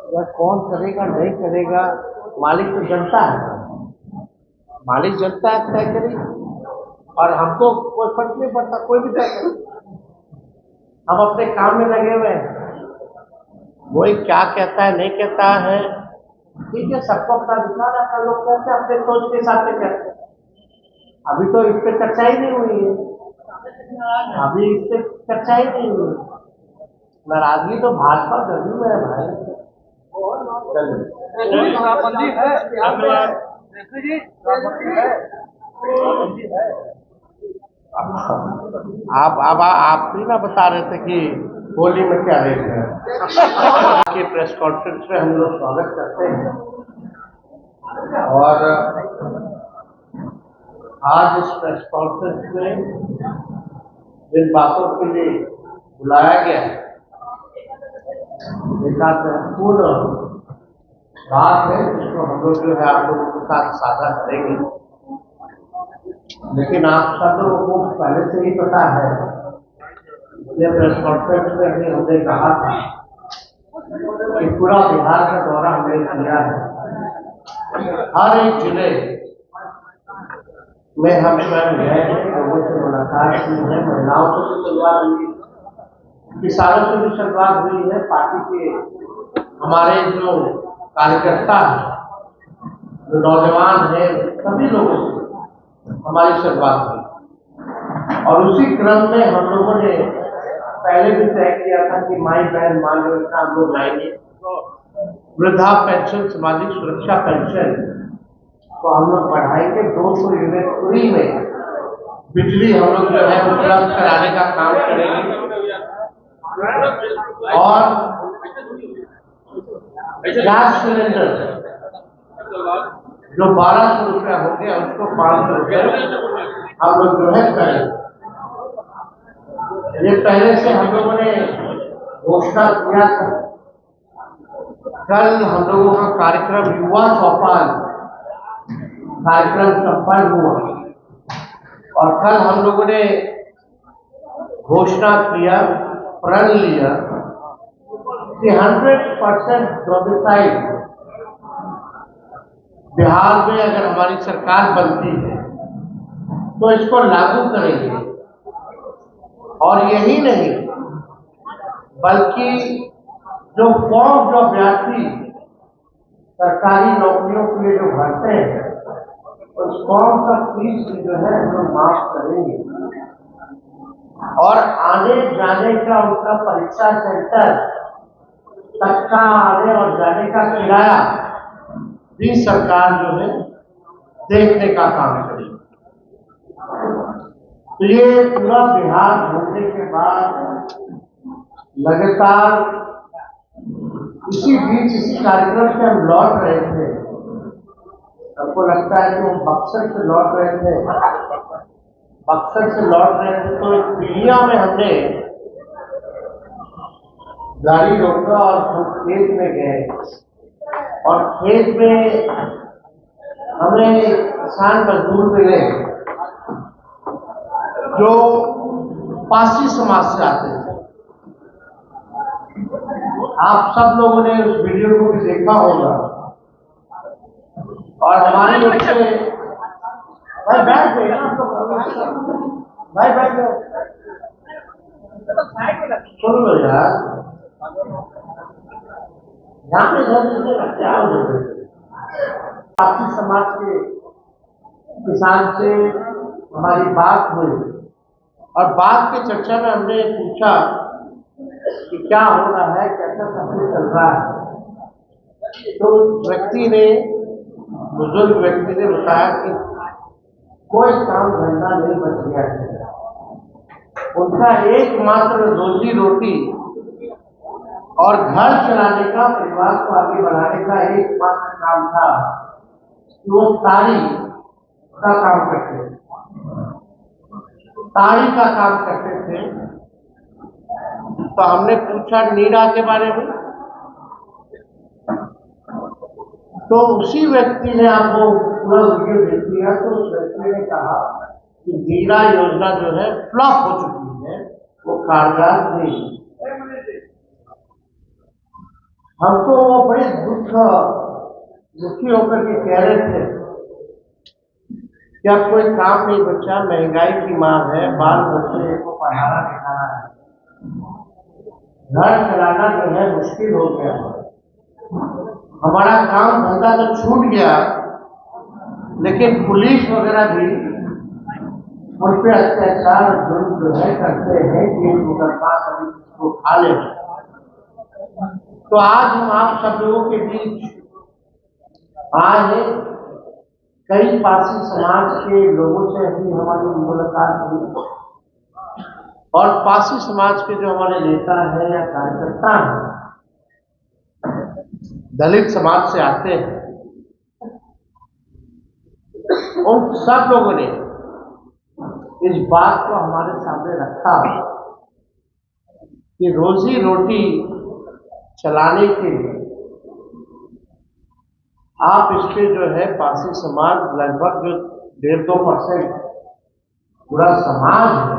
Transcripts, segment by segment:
या कौन करेगा नहीं करेगा, मालिक तो जनता है। मालिक जनता है, तय करेगी और हमको कोई फर्क नहीं पड़ता, कोई भी तय करे। हम अपने काम में लगे हुए हैं, कोई क्या कहता है नहीं कहता है, ठीक है, सबको अपना विचार है। लोग कहते हैं अपने सोच के हिसाब से कहते हैं। अभी तो इस पर चर्चा ही नहीं हुई है, अभी इस पर चर्चा ही नहीं हुई। नाराजगी तो भाजपा जरूर है भाई। आप भी ना बता रहे थे कि होली में क्या रेट है। कि प्रेस कॉन्फ्रेंस में हम लोग स्वागत करते हैं और आज इस प्रेस कॉन्फ्रेंस में जिन बातों के लिए बुलाया गया है, एक महत्वपूर्ण बात है जिसको हम लोग जो है आप लोगों के साथ साझा करेंगे। लेकिन आप सब लोगों को पहले से ही पता है, ये प्रेस कॉन्फ्रेंस में हमने कहा था कि पूरा बिहार का दौरा हमने किया है। हर एक जिले में हम स्वयं गए हैं, लोगों से मुलाकात की है, महिलाओं से भी शुरुआत हुई, किसानों से भी शुरुआत हुई है, पार्टी के हमारे जो कार्यकर्ता हैं, जो नौजवान हैं, सभी लोगों से हमारी शुरुआत हुई। और उसी क्रम में हम लोगों ने पहले भी तय किया था कि माई बहन मान योजना हम लोग लाएंगे, वृद्धा पेंशन, सामाजिक सुरक्षा पेंशन तो हम लोग बढ़ाएंगे। 200 यूनिट फ्री में बिजली हम लोग जो है उपलब्ध कराने का काम करेंगे और गैस सिलेंडर जो 1200 रुपया हो गया उसको 500 रुपये हम लोग जो है करें। ये पहले से हम लोगों ने घोषणा किया था। कल हम लोगों का कार्यक्रम युवा चौपाल कार्यक्रम संपन्न हुआ और कल हम लोगों ने घोषणा किया, प्रण लिया कि 100% प्रोबेसाइड बिहार में अगर हमारी सरकार बनती है तो इसको लागू करेंगे। और यही नहीं बल्कि जो फॉर्म जो अभ्यर्थी सरकारी नौकरियों के लिए जो भरते हैं उस फॉर्म का फीस जो है हम लोग माफ करेंगे और आने जाने का उनका परीक्षा सेंटर तक का आने और जाने का किराया भी सरकार जो है देखने का काम करेगी। तो ये पूरा बिहार घूमने के बाद लगातार इसी बीच इसी कार्यक्रम से हम लौट रहे थे। हमको लगता है कि हम बक्सर से लौट रहे थे, तो एक पीलिया में हमने गाड़ी रोका और हम खेत में गए और खेत में हमें किसान मजदूर मिले जो पासी समाज से आते थे। आप सब लोगों ने उस वीडियो को भी देखा होगा और हमारे लोग से भाई बैठ गए ना, भाई बैठ गए, सुन लो यार, यहाँ पे क्या हो पासी समाज के किसान से हमारी बात हुई और बात की चर्चा में हमने पूछा कि क्या हो रहा है, कैसा सब कुछ चल रहा है। तो व्यक्ति ने, बुजुर्ग व्यक्ति ने बताया कि कोई काम धंधा नहीं बच गया है, उनका एकमात्र रोजी रोटी और घर चलाने का, परिवार को आगे बढ़ाने का एकमात्र काम था कि वो ताड़ी का काम करते थे, ताड़ी का काम करते थे। तो हमने पूछा नीरा के बारे में, तो उसी व्यक्ति ने आपको पूरा वीडियो देख लिया। तो उस व्यक्ति ने कहा कि नीरा योजना जो है फ्लॉप हो चुकी है, वो कारगर नहीं। हमको वो बड़े दुखी होकर के कह रहे थे कि अब कोई काम नहीं बचा, महंगाई की मार है, बाल बच्चे को पढ़ाना लिखाना है, घर चलाना जो है मुश्किल हो गया, हमारा काम धंधा तो छूट गया, लेकिन पुलिस वगैरह भी उन पर अत्याचार जुर्म जो है करते हैं कि मुकदमा कभी उसको उठा ले। तो आज हम आप सब लोगों के बीच आए, कई पासी समाज के लोगों से भी हमारी मुलाकात हुई और पासी समाज के जो हमारे नेता हैं या कार्यकर्ता हैं, दलित समाज से आते हैं, उन सब लोगों ने इस बात को हमारे सामने रखा कि रोजी रोटी चलाने के लिए आप इसके जो है पासी समाज लगभग जो 1.5-2% पूरा समाज है,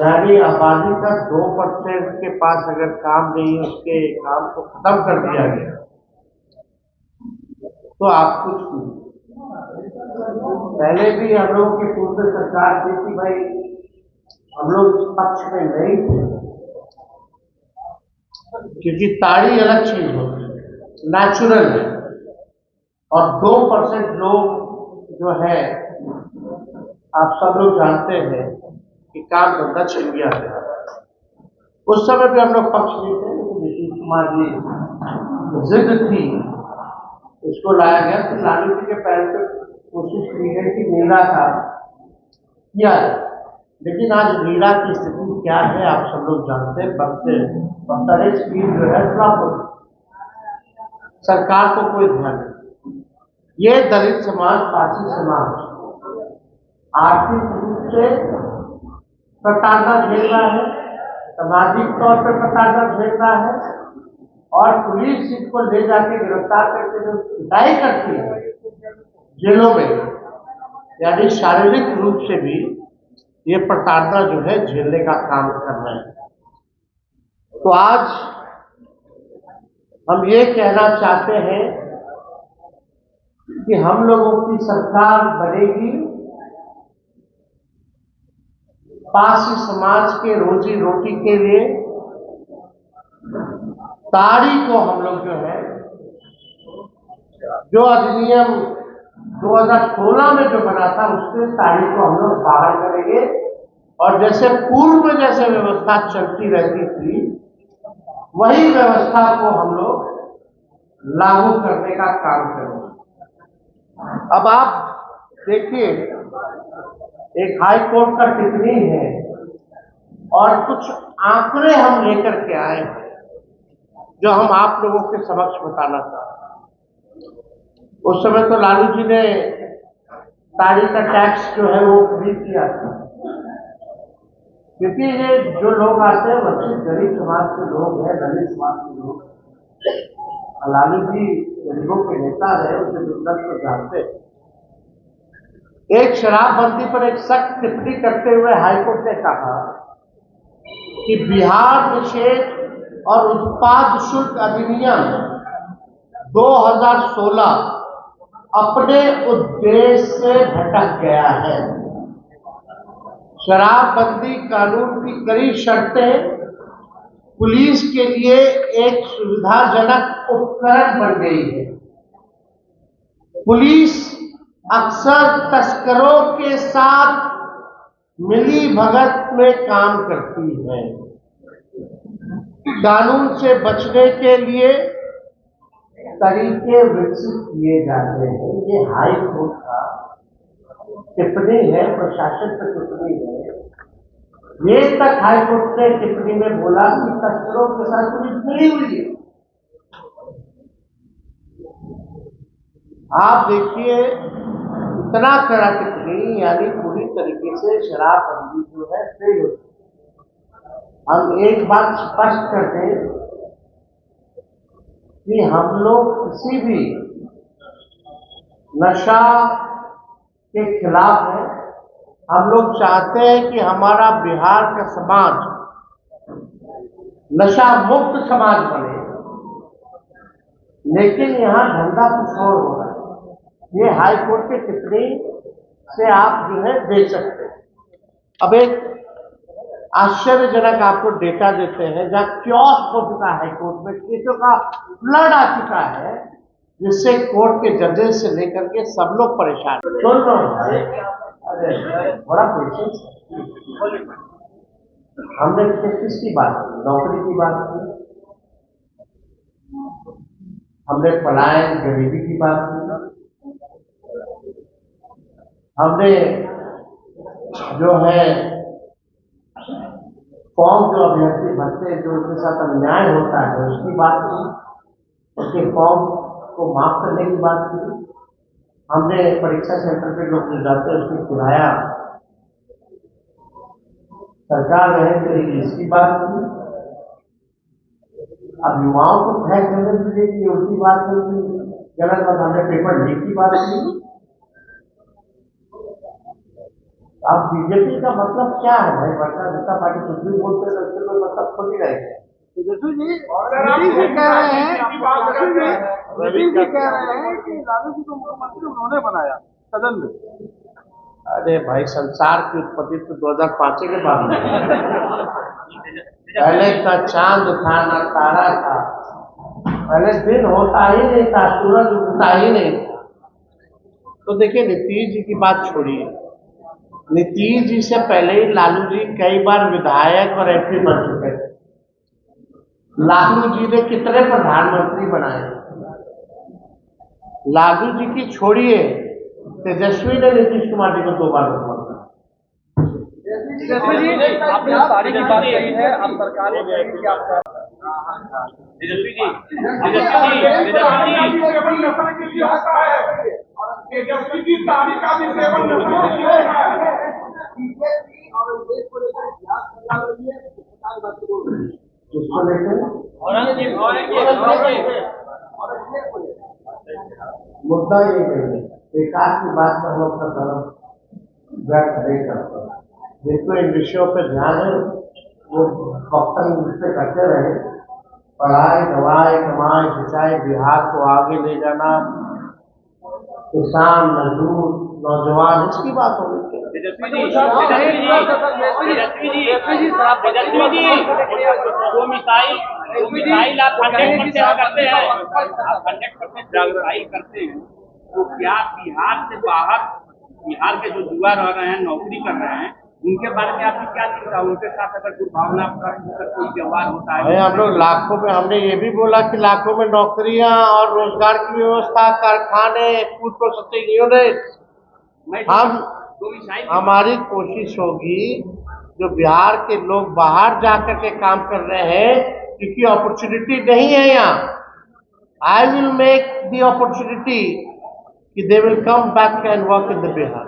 यानी आबादी का 2% के पास अगर काम नहीं है, उसके काम को खत्म कर दिया गया, तो आप कुछ पहले भी हम लोगों की पूर्व सरकार थी कि भाई हम लोग इस पक्ष में नहीं थे, क्योंकि ताड़ी अलग चीज होती है, नेचुरल है, और 2% लोग जो है आप सब लोग जानते हैं कि काम धंधा छिन गया है। उस समय भी हम लोग पक्ष नहीं थे, लेकिन नीतीश कुमार जी जिद थी, इसको लाया गया। तो लालू जी के पहले से कोशिश की गई कि नीरा का किया है, लेकिन आज नीरा की स्थिति क्या है आप सब लोग जानते हैं। बख्तरे स्कीम जो है फ्लॉप हो गई, सरकार को कोई ध्यान नहीं। ये दलित समाज, पासी समाज आर्थिक रूप से प्रताड़ना झेल रहा है, सामाजिक तौर पर प्रताड़ना झेल रहा है, और पुलिस इनको ले जाके गिरफ्तार करके जो पिटाई करती है जेलों में, यानी शारीरिक रूप से भी ये प्रताड़ना जो है झेलने का काम कर रहे हैं। तो आज हम ये कहना चाहते हैं कि हम लोगों की सरकार बनेगी, पासी समाज के रोजी रोटी के लिए ताड़ी को हम लोग जो है, जो अधिनियम 2016 में जो बना था, उससे ताड़ी को हम लोग बाहर करेंगे, और जैसे पूर्व में जैसे व्यवस्था चलती रहती थी, वही व्यवस्था को हम लोग लागू करने का काम करेंगे। अब आप देखिए, एक हाई कोर्ट का टिप्पणी है और कुछ आंकड़े हम लेकर के आए हैं जो हम आप लोगों के समक्ष बताना चाहते हैं। उस समय तो लालू जी ने ताड़ी का टैक्स जो है वो फ्री किया था, क्योंकि ये जो लोग आते हैं वही गरीब समाज के लोग हैं, दलित समाज के लोग। लालू जी गरीबों के नेता रहे, उनके दुर्दर्श को जानते हैं। एक शराबबंदी पर एक सख्त टिप्पणी करते हुए हाईकोर्ट ने कहा कि बिहार निषेध और उत्पाद शुल्क अधिनियम 2016 अपने उद्देश्य से भटक गया है। शराबबंदी कानून की कई शर्तें पुलिस के लिए एक सुविधाजनक उपकरण बन गई है। पुलिस अक्सर तस्करों के साथ मिली भगत में काम करती है। कानून से बचने के लिए तरीके विकसित किए जाते हैं। ये हाई कोर्ट का टिप्पणी है, प्रशासन की टिप्पणी है। ये तक हाई कोर्ट ने टिप्पणी में बोला कि तस्करों के साथ पुलिस मिली हुई है। आप देखिए, इतना कड़ा टिप्पणी, यानी पूरी तरीके से शराबबंदी जो है फेल होती है। हम एक बात स्पष्ट कर दें कि हम लोग किसी भी नशा के खिलाफ है। हम लोग चाहते हैं कि हमारा बिहार का समाज नशा मुक्त समाज बने, लेकिन यहाँ धंधा कुछ और हो रहा है। ये हाई कोर्ट के टिप्पणी से आप जो है दे सकते हैं। अब एक आश्चर्यजनक आपको डेटा देते हैं, जहाँ क्योस हो चुका है कोर्ट में, केसों का फ्लड आ चुका है, जिससे कोर्ट के जजेस से लेकर के सब लोग परेशान। सुन लो अरे बड़ा पेशेंस। हमने किसकी बात की? नौकरी की बात की, हमने पलायन गरीबी की बात की, हमने जो है फॉर्म जो अभ्यर्थी भरते हैं, जो उनके साथ अन्याय होता है उसकी बात की, उसके फॉर्म को माफ करने की बात की, हमने परीक्षा सेंटर पे लोग जाते हैं उसकी किराया सरकार रहे करेगी इसकी बात की। अब युवाओं को फैस करने के लिए कि उनकी बात की, गलत बात, हमने पेपर लीक की बात की। अब बीजेपी का मतलब क्या है भाई? भारतीय जनता पार्टी कुछ भी बोलते हैं, उससे कोई मतलब थोड़ी रहेगा। रवि जी कह रहे हैं कि लालू जी को मुख्यमंत्री उन्होंने बनाया सदन में। अरे भाई, संसार की उत्पत्ति तो 2005 के बाद में। पहले का चांद था ना तारा था, पहले दिन होता ही नहीं था, सूरज उगता ही नहीं था। तो देखिए, नीतीश जी की बात छोड़िए। नीतीश जी से पहले ही लालू जी कई बार विधायक और एमपी बन चुके थे। लालू जी ने कितने प्रधानमंत्री बनाए? लालू जी की छोड़िए, तेजस्वी ने नीतीश कुमार जी को 2 बार मुख्यमंत्री। आपने सारी की बात कही है, आप सरकार में कहेंगे कि आप तेजस्वी जी तारीख का भी सेवन किसको लेकर? मुद्दा ये नहीं, विकास की बात पर हम अपना धर्म व्यक्त नहीं करते। जिनको इन विषयों पर ध्यान है वो वक्तव्य से करते रहे। पढ़ाई, दवाई, कमाई, सिंचाई, बिहार को आगे ले जाना, किसान, मजदूर, नौजवान, इसकी बात होगी। वो मिसाइल आप 100% करते हैं, आप 100% करते हैं, तो क्या बिहार से बाहर, बिहार के जो युवा रह रहे हैं, नौकरी कर रहे हैं, उनके बारे में आपकी क्या चिंता? उनके साथ अगर दुर्भावना कोई व्यवहार होता है? हम लोग लाखों में, हमने ये भी बोला कि लाखों में नौकरियां और रोजगार की व्यवस्था, कारखाने, फूड प्रोसेसिंग यूनिट। हमारी कोशिश होगी जो बिहार के लोग बाहर जाकर के काम कर रहे हैं, क्योंकि अपॉर्चुनिटी नहीं है यहाँ। I will make the opportunity कि they will come back and work in the Bihar.